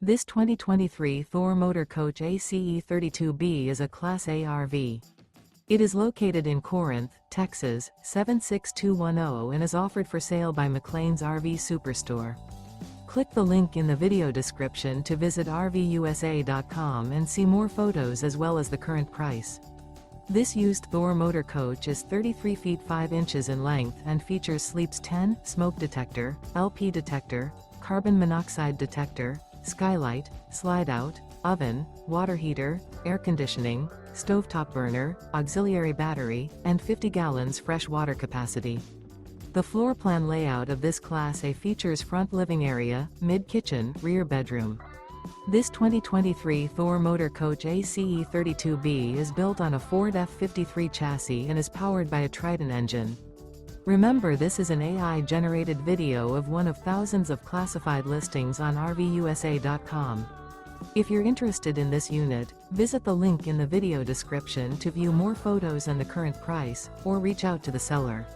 This 2023 Thor Motor Coach A.C.E. 32B is a Class A RV. It is located in Corinth, Texas, 76210 and is offered for sale by McClain's RV Superstore. Click the link in the video description to visit RVUSA.com and see more photos as well as the current price. This used Thor Motor Coach is 33 feet 5 inches in length and features Sleep's 10, smoke detector, LP detector, carbon monoxide detector, skylight, slide-out, oven, water heater, air conditioning, stovetop burner, auxiliary battery, and 50 gallons fresh water capacity. The floor plan layout of this Class A features front living area, mid-kitchen, rear bedroom. This 2023 Thor Motor Coach A.C.E. 32B is built on a Ford F53 chassis and is powered by a Triton engine. Remember, this is an AI-generated video of one of thousands of classified listings on RVUSA.com. If you're interested in this unit, visit the link in the video description to view more photos and the current price, or reach out to the seller.